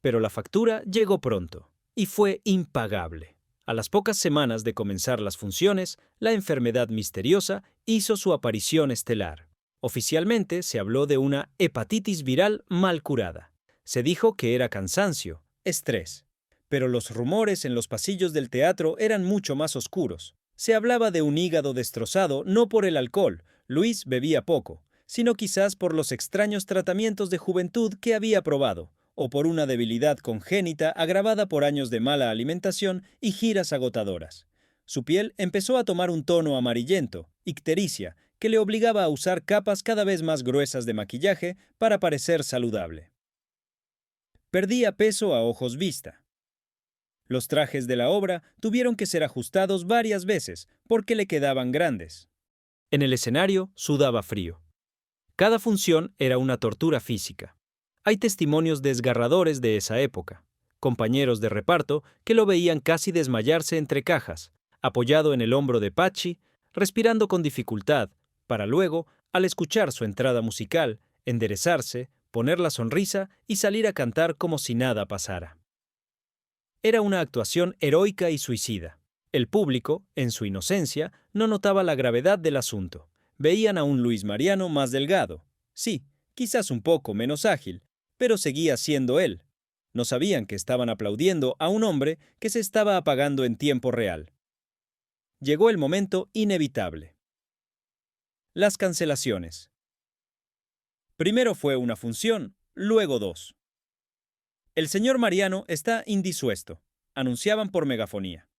Pero la factura llegó pronto, y fue impagable. A las pocas semanas de comenzar las funciones, la enfermedad misteriosa hizo su aparición estelar. Oficialmente se habló de una hepatitis viral mal curada. Se dijo que era cansancio, estrés. Pero los rumores en los pasillos del teatro eran mucho más oscuros. Se hablaba de un hígado destrozado no por el alcohol, Luis bebía poco, sino quizás por los extraños tratamientos de juventud que había probado, o por una debilidad congénita agravada por años de mala alimentación y giras agotadoras. Su piel empezó a tomar un tono amarillento, ictericia, que le obligaba a usar capas cada vez más gruesas de maquillaje para parecer saludable. Perdía peso a ojos vista. Los trajes de la obra tuvieron que ser ajustados varias veces porque le quedaban grandes. En el escenario sudaba frío. Cada función era una tortura física. Hay testimonios desgarradores de esa época. Compañeros de reparto que lo veían casi desmayarse entre cajas, apoyado en el hombro de Pachi, respirando con dificultad, para luego, al escuchar su entrada musical, enderezarse, poner la sonrisa y salir a cantar como si nada pasara. Era una actuación heroica y suicida. El público, en su inocencia, no notaba la gravedad del asunto. Veían a un Luis Mariano más delgado. Sí, quizás un poco menos ágil, pero seguía siendo él. No sabían que estaban aplaudiendo a un hombre que se estaba apagando en tiempo real. Llegó el momento inevitable. Las cancelaciones. Primero fue una función, luego dos. El señor Mariano está indisuesto, anunciaban por megafonía.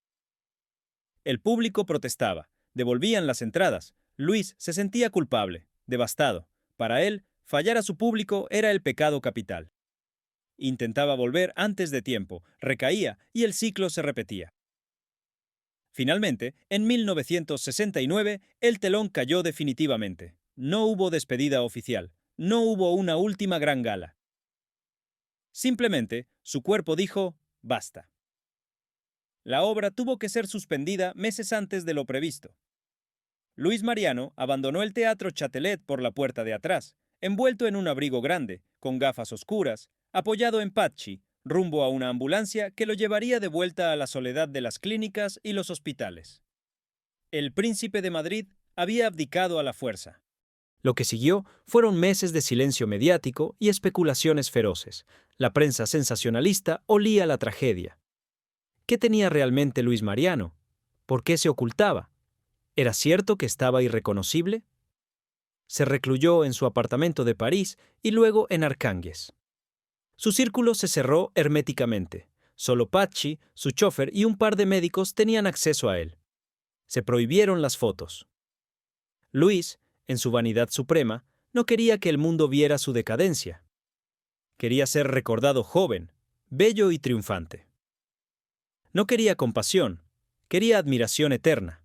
El público protestaba, devolvían las entradas. Luis se sentía culpable, devastado. Para él, fallar a su público era el pecado capital. Intentaba volver antes de tiempo, recaía y el ciclo se repetía. Finalmente, en 1969, el telón cayó definitivamente. No hubo despedida oficial, no hubo una última gran gala. Simplemente, su cuerpo dijo, basta. La obra tuvo que ser suspendida meses antes de lo previsto. Luis Mariano abandonó el Teatro Châtelet por la puerta de atrás, envuelto en un abrigo grande, con gafas oscuras, apoyado en Pacci, rumbo a una ambulancia que lo llevaría de vuelta a la soledad de las clínicas y los hospitales. El príncipe de Madrid había abdicado a la fuerza. Lo que siguió fueron meses de silencio mediático y especulaciones feroces. La prensa sensacionalista olía la tragedia. ¿Qué tenía realmente Luis Mariano? ¿Por qué se ocultaba? ¿Era cierto que estaba irreconocible? Se recluyó en su apartamento de París y luego en Arcánguez. Su círculo se cerró herméticamente. Solo Pacci, su chofer y un par de médicos tenían acceso a él. Se prohibieron las fotos. Luis, en su vanidad suprema, no quería que el mundo viera su decadencia. Quería ser recordado joven, bello y triunfante. No quería compasión, quería admiración eterna.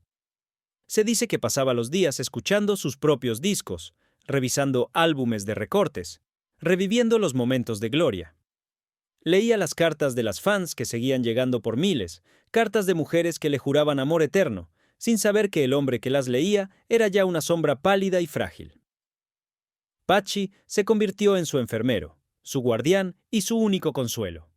Se dice que pasaba los días escuchando sus propios discos, revisando álbumes de recortes, reviviendo los momentos de gloria. Leía las cartas de las fans que seguían llegando por miles, cartas de mujeres que le juraban amor eterno, sin saber que el hombre que las leía era ya una sombra pálida y frágil. Pacci se convirtió en su enfermero, su guardián y su único consuelo.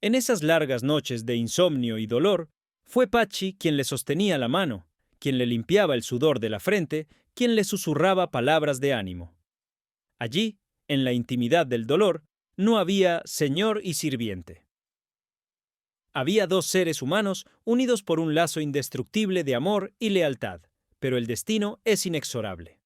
En esas largas noches de insomnio y dolor, fue Pacci quien le sostenía la mano, quien le limpiaba el sudor de la frente, quien le susurraba palabras de ánimo. Allí, en la intimidad del dolor, no había señor y sirviente. Había dos seres humanos unidos por un lazo indestructible de amor y lealtad, pero el destino es inexorable.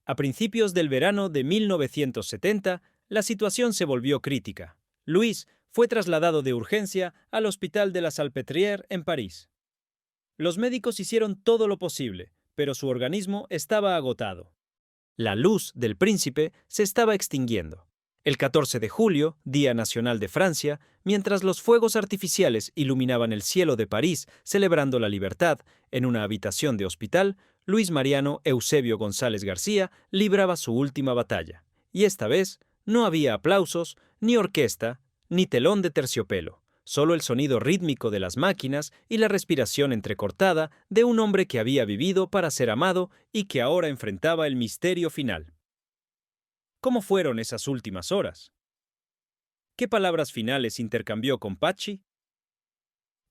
A principios del verano de 1970, la situación se volvió crítica. Luis fue trasladado de urgencia al Hospital de la Salpêtrière en París. Los médicos hicieron todo lo posible, pero su organismo estaba agotado. La luz del príncipe se estaba extinguiendo. El 14 de julio, Día Nacional de Francia, mientras los fuegos artificiales iluminaban el cielo de París celebrando la libertad, en una habitación de hospital, Luis Mariano Eusebio González García libraba su última batalla. Y esta vez no había aplausos, ni orquesta, ni telón de terciopelo, solo el sonido rítmico de las máquinas y la respiración entrecortada de un hombre que había vivido para ser amado y que ahora enfrentaba el misterio final. ¿Cómo fueron esas últimas horas? ¿Qué palabras finales intercambió con Pacci?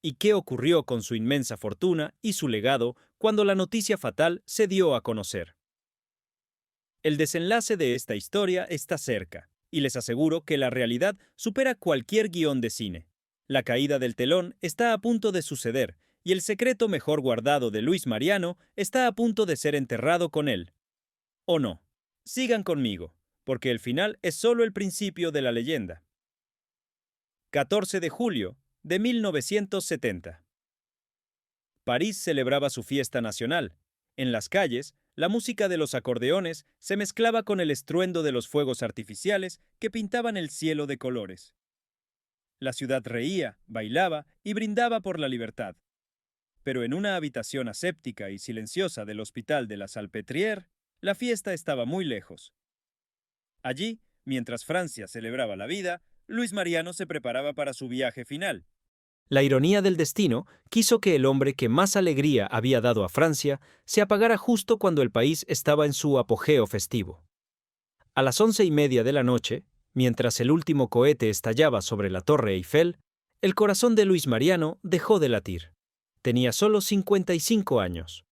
¿Y qué ocurrió con su inmensa fortuna y su legado cuando la noticia fatal se dio a conocer? El desenlace de esta historia está cerca, y les aseguro que la realidad supera cualquier guión de cine. La caída del telón está a punto de suceder, y el secreto mejor guardado de Luis Mariano está a punto de ser enterrado con él. ¿O no? Sigan conmigo, porque el final es solo el principio de la leyenda. 14 de julio de 1970. París celebraba su fiesta nacional. En las calles, la música de los acordeones se mezclaba con el estruendo de los fuegos artificiales que pintaban el cielo de colores. La ciudad reía, bailaba y brindaba por la libertad. Pero en una habitación aséptica y silenciosa del Hospital de la Salpêtrière, la fiesta estaba muy lejos. Allí, mientras Francia celebraba la vida, Luis Mariano se preparaba para su viaje final. La ironía del destino quiso que el hombre que más alegría había dado a Francia se apagara justo cuando el país estaba en su apogeo festivo. A las 11:30 de la noche, mientras el último cohete estallaba sobre la Torre Eiffel, el corazón de Luis Mariano dejó de latir. Tenía solo 55 años.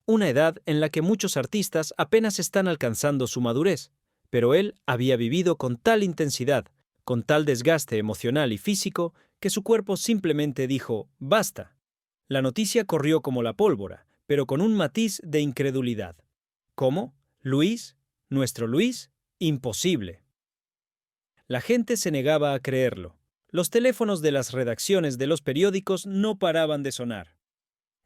Una edad en la que muchos artistas apenas están alcanzando su madurez, pero él había vivido con tal intensidad, con tal desgaste emocional y físico, que su cuerpo simplemente dijo «basta». La noticia corrió como la pólvora, pero con un matiz de incredulidad. ¿Cómo? ¿Luis? ¿Nuestro Luis? Imposible. La gente se negaba a creerlo. Los teléfonos de las redacciones de los periódicos no paraban de sonar.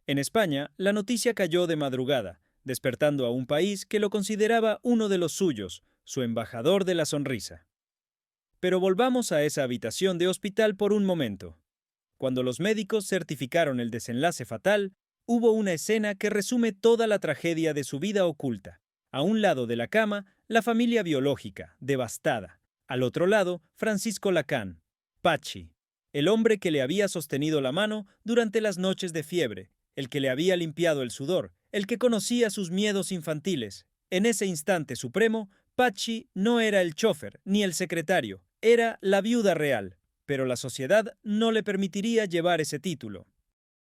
En España, la noticia cayó de madrugada, despertando a un país que lo consideraba uno de los suyos, su embajador de la sonrisa. Pero volvamos a esa habitación de hospital por un momento. Cuando los médicos certificaron el desenlace fatal, hubo una escena que resume toda la tragedia de su vida oculta. A un lado de la cama, la familia biológica, devastada. Al otro lado, Francisco Lacan, Pacci, el hombre que le había sostenido la mano durante las noches de fiebre, el que le había limpiado el sudor, el que conocía sus miedos infantiles. En ese instante supremo, Patxi no era el chofer ni el secretario, era la viuda real, pero la sociedad no le permitiría llevar ese título.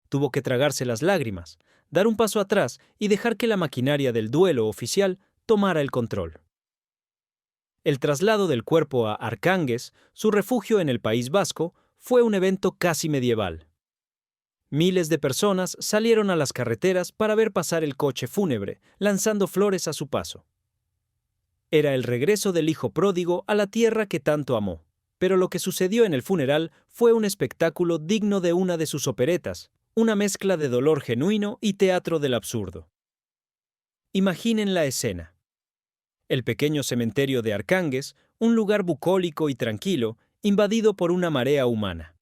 Tuvo que tragarse las lágrimas, dar un paso atrás y dejar que la maquinaria del duelo oficial tomara el control. El traslado del cuerpo a Arcánguez, su refugio en el País Vasco, fue un evento casi medieval. Miles de personas salieron a las carreteras para ver pasar el coche fúnebre, lanzando flores a su paso. Era el regreso del hijo pródigo a la tierra que tanto amó, pero lo que sucedió en el funeral fue un espectáculo digno de una de sus operetas, una mezcla de dolor genuino y teatro del absurdo. Imaginen la escena. El pequeño cementerio de Arcánguez, un lugar bucólico y tranquilo, invadido por una marea humana.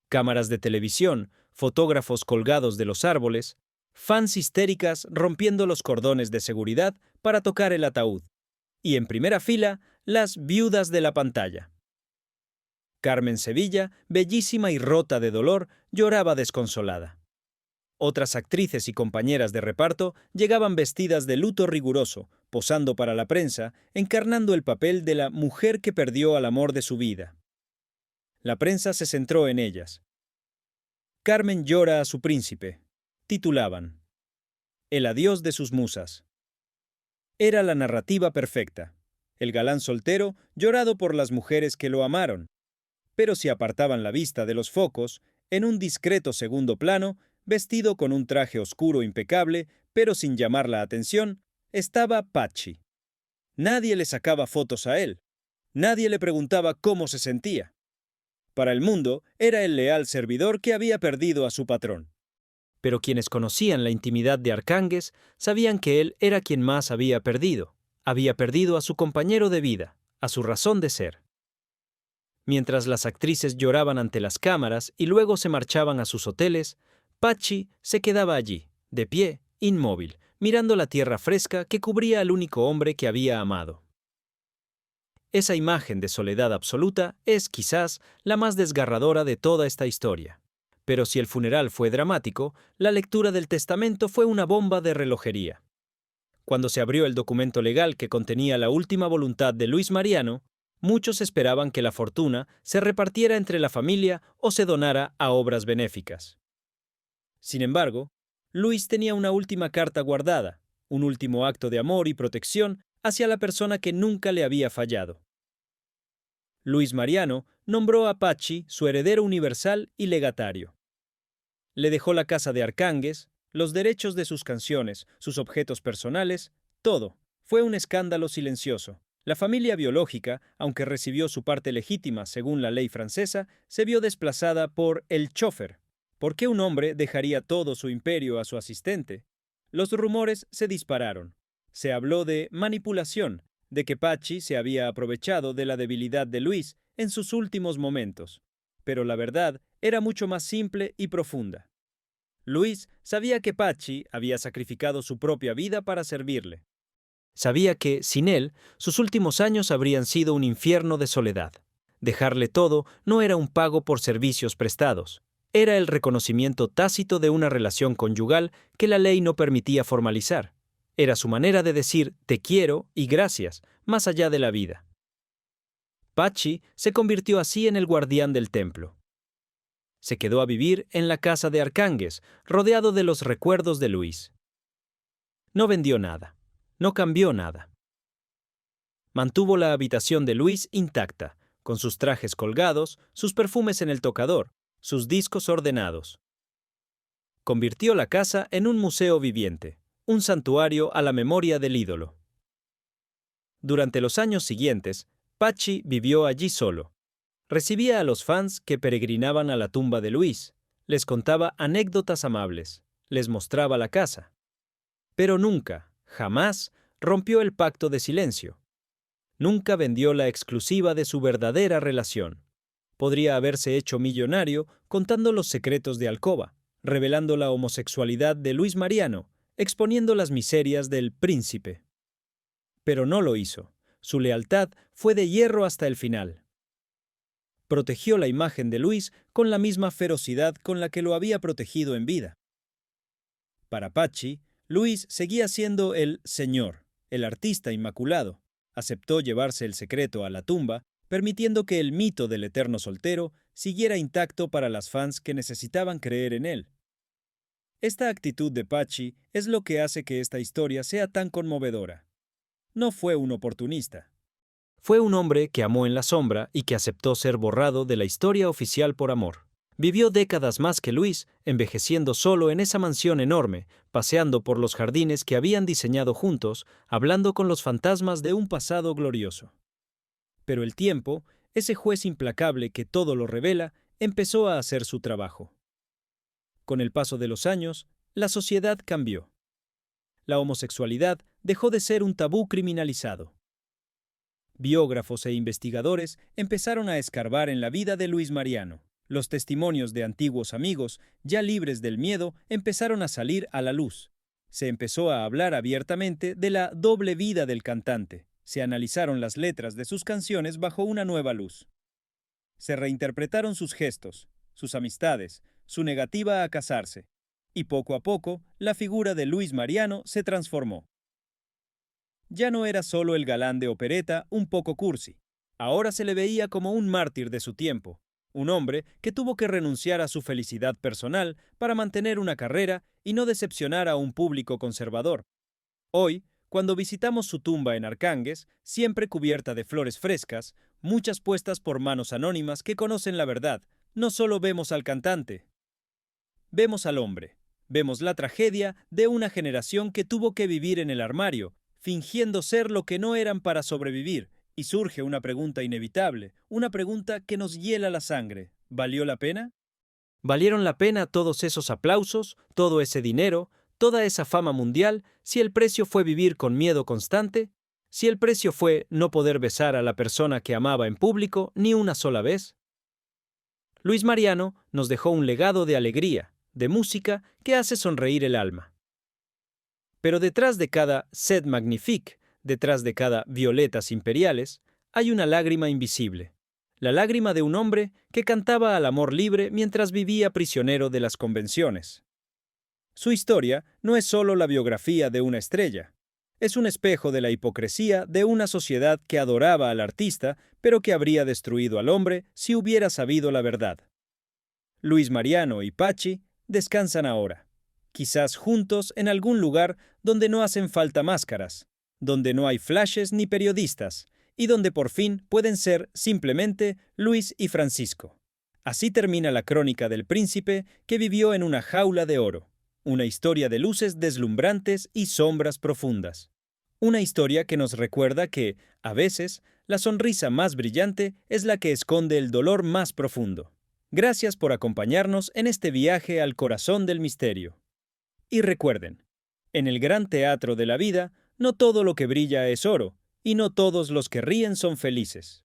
Cámaras de televisión, fotógrafos colgados de los árboles, fans histéricas rompiendo los cordones de seguridad para tocar el ataúd. Y en primera fila, las viudas de la pantalla. Carmen Sevilla, bellísima y rota de dolor, lloraba desconsolada. Otras actrices y compañeras de reparto llegaban vestidas de luto riguroso, posando para la prensa, encarnando el papel de la mujer que perdió al amor de su vida. La prensa se centró en ellas. Carmen llora a su príncipe, titulaban. El adiós de sus musas. Era la narrativa perfecta. El galán soltero llorado por las mujeres que lo amaron. Pero si apartaban la vista de los focos, en un discreto segundo plano, vestido con un traje oscuro impecable, pero sin llamar la atención, estaba Patxi. Nadie le sacaba fotos a él. Nadie le preguntaba cómo se sentía. Para el mundo, era el leal servidor que había perdido a su patrón. Pero quienes conocían la intimidad de Arcánguez sabían que él era quien más había perdido. Había perdido a su compañero de vida, a su razón de ser. Mientras las actrices lloraban ante las cámaras y luego se marchaban a sus hoteles, Patxi se quedaba allí, de pie, inmóvil, mirando la tierra fresca que cubría al único hombre que había amado. Esa imagen de soledad absoluta es, quizás, la más desgarradora de toda esta historia. Pero si el funeral fue dramático, la lectura del testamento fue una bomba de relojería. Cuando se abrió el documento legal que contenía la última voluntad de Luis Mariano, muchos esperaban que la fortuna se repartiera entre la familia o se donara a obras benéficas. Sin embargo, Luis tenía una última carta guardada, un último acto de amor y protección hacia la persona que nunca le había fallado. Luis Mariano nombró a Patxi su heredero universal y legatario. Le dejó la casa de Arcánguez, los derechos de sus canciones, sus objetos personales, todo. Fue un escándalo silencioso. La familia biológica, aunque recibió su parte legítima según la ley francesa, se vio desplazada por el chofer. ¿Por qué un hombre dejaría todo su imperio a su asistente? Los rumores se dispararon. Se habló de manipulación, de que Patxi se había aprovechado de la debilidad de Luis en sus últimos momentos. Pero la verdad era mucho más simple y profunda. Luis sabía que Patxi había sacrificado su propia vida para servirle. Sabía que, sin él, sus últimos años habrían sido un infierno de soledad. Dejarle todo no era un pago por servicios prestados. Era el reconocimiento tácito de una relación conyugal que la ley no permitía formalizar. Era su manera de decir te quiero y gracias, más allá de la vida. Patxi se convirtió así en el guardián del templo. Se quedó a vivir en la casa de Arcánguez, rodeado de los recuerdos de Luis. No vendió nada, no cambió nada. Mantuvo la habitación de Luis intacta, con sus trajes colgados, sus perfumes en el tocador, sus discos ordenados. Convirtió la casa en un museo viviente, un santuario a la memoria del ídolo. Durante los años siguientes, Patxi vivió allí solo. Recibía a los fans que peregrinaban a la tumba de Luis, les contaba anécdotas amables, les mostraba la casa. Pero nunca, jamás, rompió el pacto de silencio. Nunca vendió la exclusiva de su verdadera relación. Podría haberse hecho millonario contando los secretos de alcoba, revelando la homosexualidad de Luis Mariano, exponiendo las miserias del príncipe. Pero no lo hizo. Su lealtad fue de hierro hasta el final. Protegió la imagen de Luis con la misma ferocidad con la que lo había protegido en vida. Para Pachi, Luis seguía siendo el señor, el artista inmaculado. Aceptó llevarse el secreto a la tumba, permitiendo que el mito del eterno soltero siguiera intacto para las fans que necesitaban creer en él. Esta actitud de Pachi es lo que hace que esta historia sea tan conmovedora. No fue un oportunista. Fue un hombre que amó en la sombra y que aceptó ser borrado de la historia oficial por amor. Vivió décadas más que Luis, envejeciendo solo en esa mansión enorme, paseando por los jardines que habían diseñado juntos, hablando con los fantasmas de un pasado glorioso. Pero el tiempo, ese juez implacable que todo lo revela, empezó a hacer su trabajo. Con el paso de los años, la sociedad cambió. La homosexualidad dejó de ser un tabú criminalizado. Biógrafos e investigadores empezaron a escarbar en la vida de Luis Mariano. Los testimonios de antiguos amigos, ya libres del miedo, empezaron a salir a la luz. Se empezó a hablar abiertamente de la doble vida del cantante. Se analizaron las letras de sus canciones bajo una nueva luz. Se reinterpretaron sus gestos, sus amistades, su negativa a casarse. Y poco a poco, la figura de Luis Mariano se transformó. Ya no era solo el galán de opereta un poco cursi. Ahora se le veía como un mártir de su tiempo, un hombre que tuvo que renunciar a su felicidad personal para mantener una carrera y no decepcionar a un público conservador. Hoy, cuando visitamos su tumba en Arcánguez, siempre cubierta de flores frescas, muchas puestas por manos anónimas que conocen la verdad, no solo vemos al cantante, vemos al hombre. Vemos la tragedia de una generación que tuvo que vivir en el armario, fingiendo ser lo que no eran para sobrevivir, y surge una pregunta inevitable, una pregunta que nos hiela la sangre. ¿Valió la pena? ¿Valieron la pena todos esos aplausos, todo ese dinero, toda esa fama mundial, si el precio fue vivir con miedo constante? ¿Si el precio fue no poder besar a la persona que amaba en público ni una sola vez? Luis Mariano nos dejó un legado de alegría, de música que hace sonreír el alma. Pero detrás de cada Sed Magnifique, detrás de cada Violetas Imperiales, hay una lágrima invisible. La lágrima de un hombre que cantaba al amor libre mientras vivía prisionero de las convenciones. Su historia no es solo la biografía de una estrella. Es un espejo de la hipocresía de una sociedad que adoraba al artista, pero que habría destruido al hombre si hubiera sabido la verdad. Luis Mariano y Pachi descansan ahora, quizás juntos en algún lugar donde no hacen falta máscaras, donde no hay flashes ni periodistas, y donde por fin pueden ser simplemente Luis y Francisco. Así termina la crónica del príncipe que vivió en una jaula de oro, una historia de luces deslumbrantes y sombras profundas. Una historia que nos recuerda que, a veces, la sonrisa más brillante es la que esconde el dolor más profundo. Gracias por acompañarnos en este viaje al corazón del misterio. Y recuerden, en el gran teatro de la vida, no todo lo que brilla es oro, y no todos los que ríen son felices.